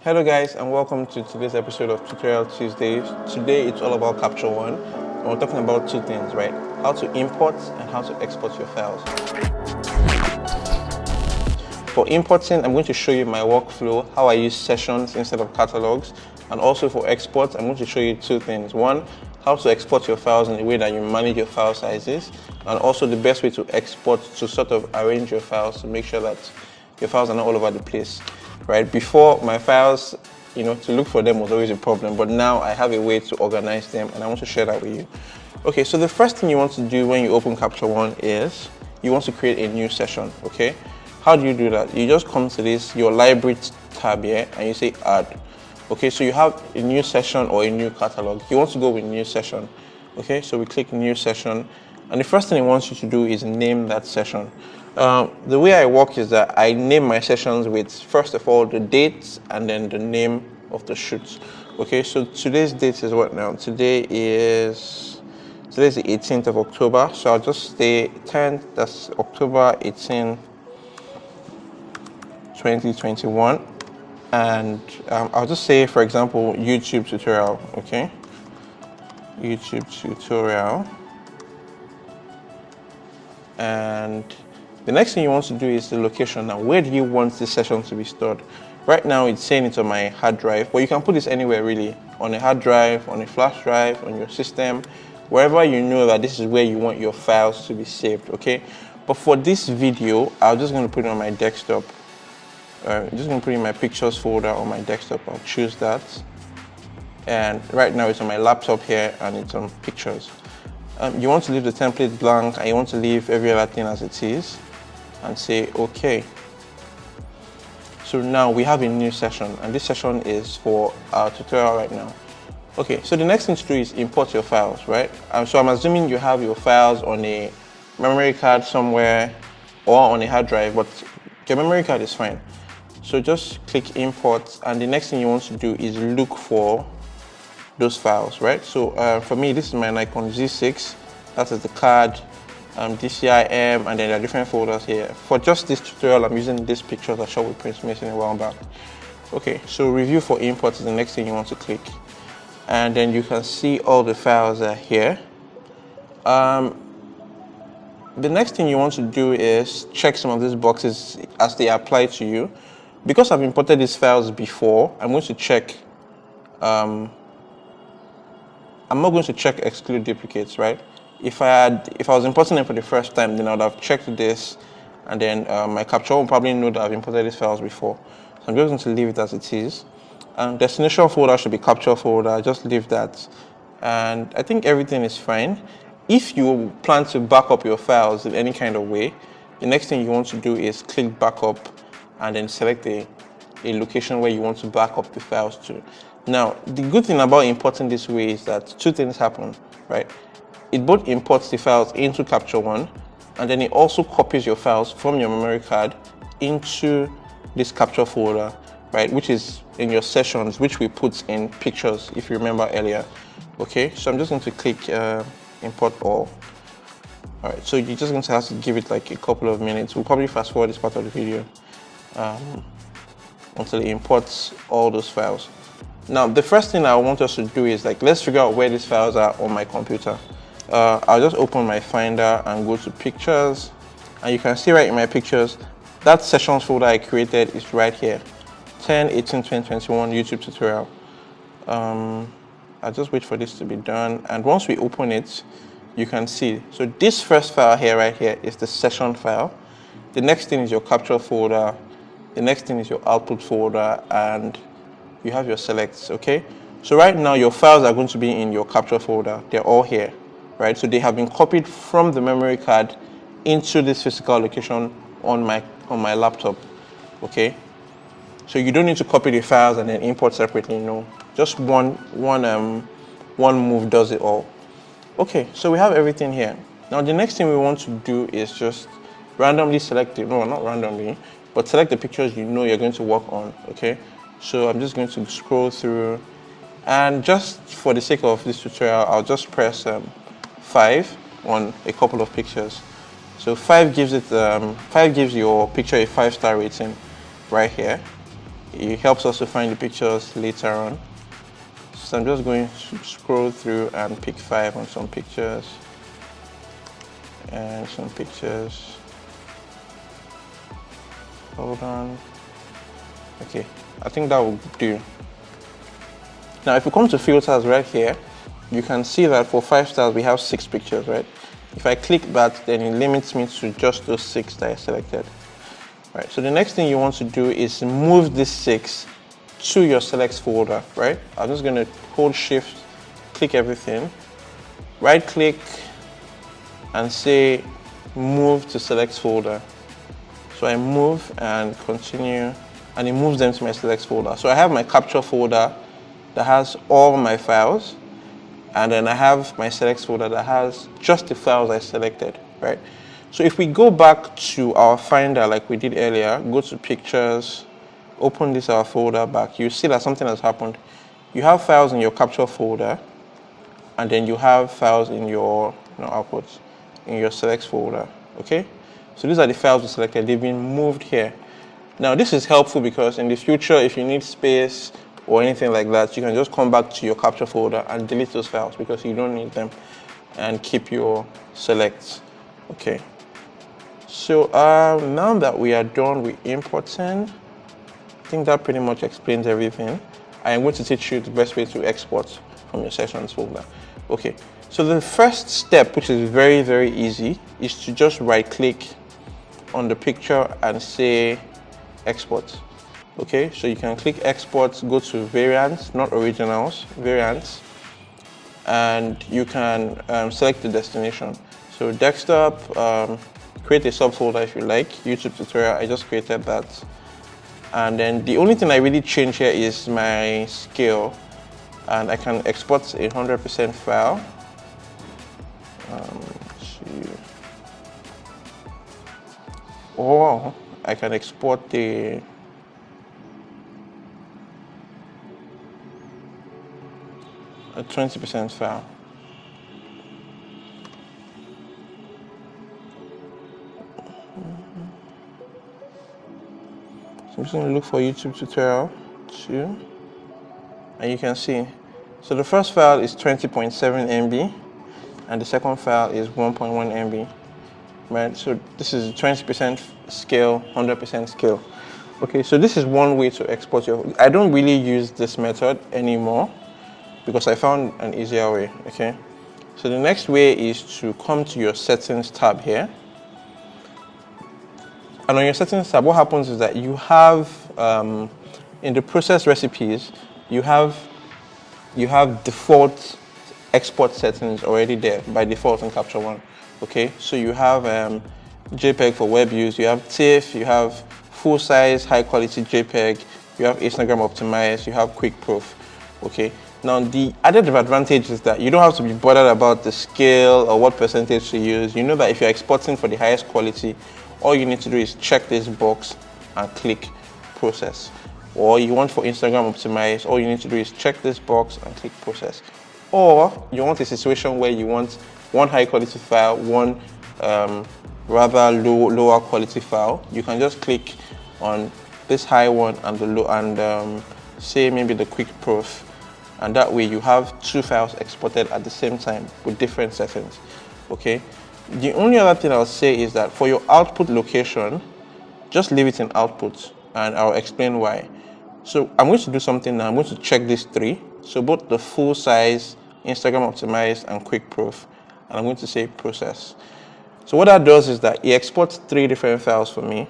Hello guys, and welcome to today's episode of Tutorial Tuesdays. Today it's all about Capture One, and we're talking about two things, right? How to import and how to export your files. For importing, I'm going to show you my workflow, how I use sessions instead of catalogs, and also for export, I'm going to show you two things. One, how to export your files in a way that you manage your file sizes, and also the best way to export to sort of arrange your files to make sure that your files are not all over the place. Right, before my files, to look for them was always a problem, but now I have a way to organize them and I want to share that with you. Okay, so the first thing you want to do when you open Capture One is you want to create a new session, okay? How do you do that? You just come to your library tab here and you say add. Okay, so you have a new session or a new catalog. You want to go with new session, okay? So we click new session and the first thing it wants you to do is name that session. The way I work is that I name my sessions with, first of all, the dates and then the name of the shoot. Okay, so today's date is what now? Today's the 18th of October. So I'll just say 10th, that's October 18, 2021. And I'll just say, for example, YouTube tutorial, okay? YouTube tutorial. And the next thing you want to do is the location. Now, where do you want this session to be stored? Right now, it's saying it's on my hard drive, but you can put this anywhere really, on a hard drive, on a flash drive, on your system, wherever you know that this is where you want your files to be saved, okay? But for this video, I'm just going to put it on my desktop. I'm just going to put it in my pictures folder on my desktop. I'll choose that. And right now, it's on my laptop here, and it's on pictures. You want to leave the template blank, and you want to leave every other thing as it is. And say OK. So now we have a new session, and this session is for our tutorial right now. Okay, so the next thing to do is import your files, right? So I'm assuming you have your files on a memory card somewhere or on a hard drive, but your memory card is fine. So just click import, and the next thing you want to do is look for those files, right? So for me, this is my Nikon Z6. That is the card. DCIM, and then there are different folders here. For just this tutorial, I'm using these pictures I shot with Prince Mason a while back. Okay, so review for import is the next thing you want to click. And then you can see all the files are here. The next thing you want to do is check some of these boxes as they apply to you. Because I've imported these files before, I'm going to check, I'm not going to check exclude duplicates, right? If I was importing them for the first time, then I would have checked this, and then my Capture will probably know that I've imported these files before. So I'm just going to leave it as it is. Destination folder should be Capture folder. Just leave that, and I think everything is fine. If you plan to back up your files in any kind of way, the next thing you want to do is click backup, and then select a location where you want to back up the files to. Now, the good thing about importing this way is that two things happen, right? It both imports the files into Capture One, and then it also copies your files from your memory card into this Capture folder, right, which is in your sessions, which we put in pictures, if you remember earlier. Okay, so I'm just going to click import all. All right, so you're just going to have to give it like a couple of minutes. We'll probably fast forward this part of the video until it imports all those files. Now, the first thing I want us to do is let's figure out where these files are on my computer. I'll just open my Finder and go to Pictures, and you can see right in my pictures, that sessions folder I created is right here, 10/18/2021 YouTube tutorial. I'll just wait for this to be done, and once we open it, you can see. So this first file here, right here, is the session file. The next thing is your Capture folder. The next thing is your output folder, and you have your selects, okay? So right now, your files are going to be in your Capture folder. They're all here. Right, so they have been copied from the memory card into this physical location on my laptop. Okay, so you don't need to copy the files and then import separately. No, just one move does it all. Okay, so we have everything here. Now the next thing we want to do is just randomly select it. No, not randomly, but select the pictures you know you're going to work on. Okay, so I'm just going to scroll through, and just for the sake of this tutorial, I'll just press 5 on a couple of pictures. So 5 gives your picture a 5-star rating right here. it helps us to find the pictures later on. So I'm just going to scroll through and pick 5 on some pictures and some pictures. Hold on. Okay, I think that will do. Now if we come to filters right here, you can see that for 5 stars we have 6 pictures, right? If I click that, then it limits me to just those 6 that I selected. Right, so the next thing you want to do is move this 6 to your selects folder, right? I'm just gonna hold shift, click everything, right click and say move to selects folder. So I move and continue, and it moves them to my selects folder. So I have my capture folder that has all my files, and then I have my selects folder that has just the files I selected, right? So if we go back to our Finder like we did earlier, go to pictures, open this our folder back, you see that something has happened. You have files in your capture folder, and then you have files in your outputs, in your selects folder, okay? So these are the files we selected, they've been moved here. Now this is helpful because in the future, if you need space or anything like that, you can just come back to your capture folder and delete those files because you don't need them, and keep your selects, okay? So now that we are done with importing, I think that pretty much explains everything. I am going to teach you the best way to export from your sessions folder. Okay, so the first step, which is very, very easy, is to just right click on the picture and say export. Okay, so you can click export, go to variants, not originals, variants, and you can select the destination. So desktop, create a subfolder if you like, YouTube tutorial, I just created that. And then the only thing I really change here is my scale, and I can export a 100% file. Or I can export the a 20% file. So I'm just going to look for YouTube tutorial 2, and you can see. So the first file is 20.7 MB, and the second file is 1.1 MB. Right, so this is 20% scale, 100% scale. Okay, so this is one way to export your. I don't really use this method anymore because I found an easier way. Okay, so the next way is to come to your settings tab here, and on your settings tab, what happens is that you have in the process recipes, you have default export settings already there by default in Capture One. Okay, so you have JPEG for web use, you have TIFF, you have full size, high quality JPEG, you have Instagram optimized, you have quick proof. Okay, now the added advantage is that you don't have to be bothered about the scale or what percentage to use. You know that if you're exporting for the highest quality, all you need to do is check this box and click process. Or you want for Instagram optimized, all you need to do is check this box and click process. Or you want a situation where you want one high quality file, one rather lower quality file. You can just click on this high one and the low, and say maybe the quick proof, and that way you have 2 files exported at the same time with different settings. Okay. The only other thing I'll say is that for your output location, just leave it in output, and I'll explain why. So I'm going to do something now. I'm going to check these 3. So both the full size, Instagram optimized, and quick proof. And I'm going to say process. So what that does is that it exports 3 different files for me.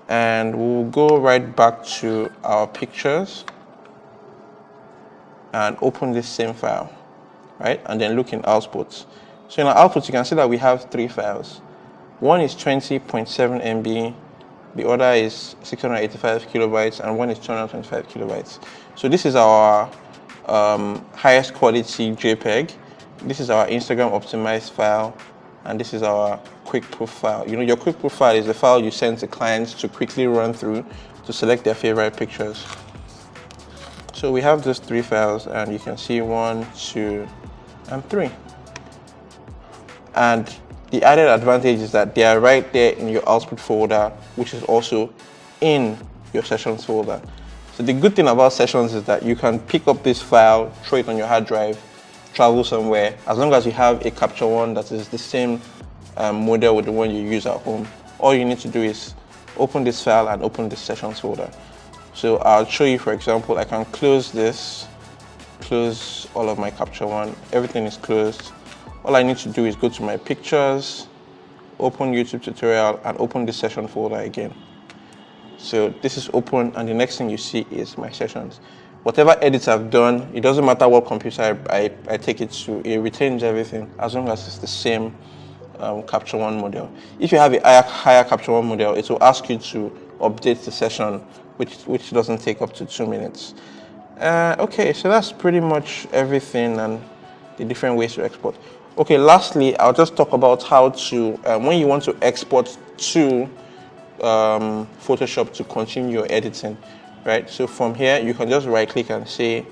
And we'll go right back to our pictures and open this same file, right? And then look in outputs. So in our outputs, you can see that we have 3 files. One is 20.7 MB, the other is 685 kilobytes, and one is 225 kilobytes. So this is our highest quality JPEG. This is our Instagram optimized file, and this is our quick proof file. You know, your quick proof file is the file you send to clients to quickly run through to select their favorite pictures. So we have those 3 files, and you can see 1, 2, and 3. And the added advantage is that they are right there in your output folder, which is also in your sessions folder. So the good thing about sessions is that you can pick up this file, throw it on your hard drive, travel somewhere, as long as you have a Capture One that is the same model with the one you use at home. All you need to do is open this file and open the sessions folder. So I'll show you, for example, I can close this, close all of my Capture One, everything is closed. All I need to do is go to my pictures, open YouTube tutorial, and open the session folder again. So this is open, and the next thing you see is my sessions. Whatever edits I've done, it doesn't matter what computer I take it to, it retains everything as long as it's the same Capture One model. If you have a higher Capture One model, it will ask you to update the session, which doesn't take up to 2 minutes. Okay, so that's pretty much everything and the different ways to export. Okay, lastly, I'll just talk about how to, when you want to export to Photoshop to continue your editing, right? So from here, you can just right click and say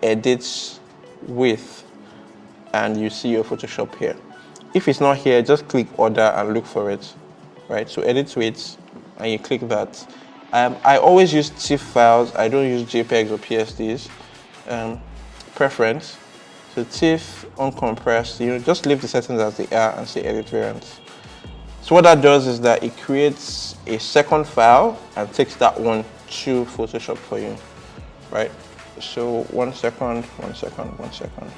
edit with, and you see your Photoshop here. If it's not here, just click order and look for it, right? So edit with, and you click that. I always use TIFF files. I don't use JPEGs or PSDs. Preference. So TIFF, uncompressed, just leave the settings as they are and say edit variants. So what that does is that it creates a second file and takes that one to Photoshop for you, right? So 1 second, 1 second, 1 second.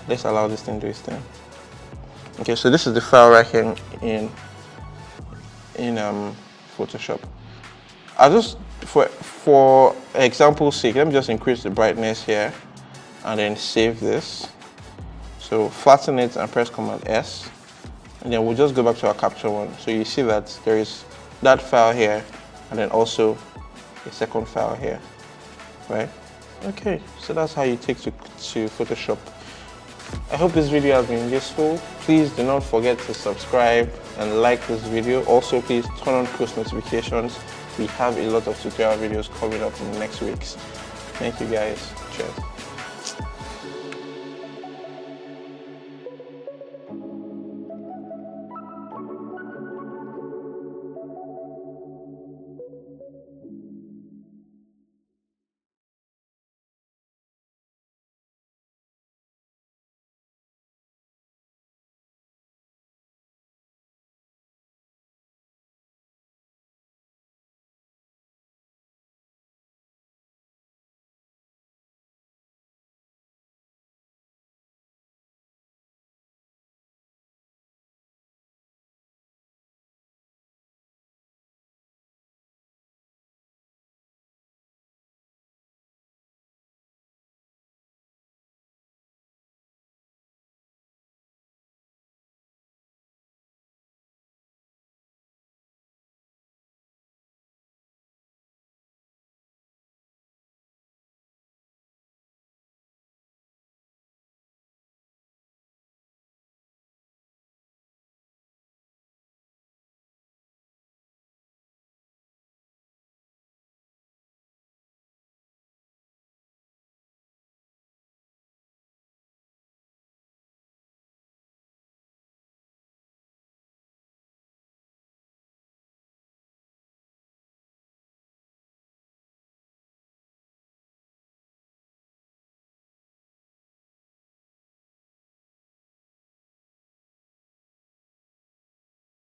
Let's allow this thing to do its thing. Okay, so this is the file right here in Photoshop. I'll just, for example's sake, let me just increase the brightness here and then save this. So flatten it and press Command S. And then we'll just go back to our Capture One. So you see that there is that file here and then also a second file here, right? Okay, so that's how you take to Photoshop. I hope this video has been useful. Please do not forget to subscribe and like this video. Also, please turn on post notifications. We have a lot of tutorial videos coming up in the next weeks. Thank you guys. Cheers.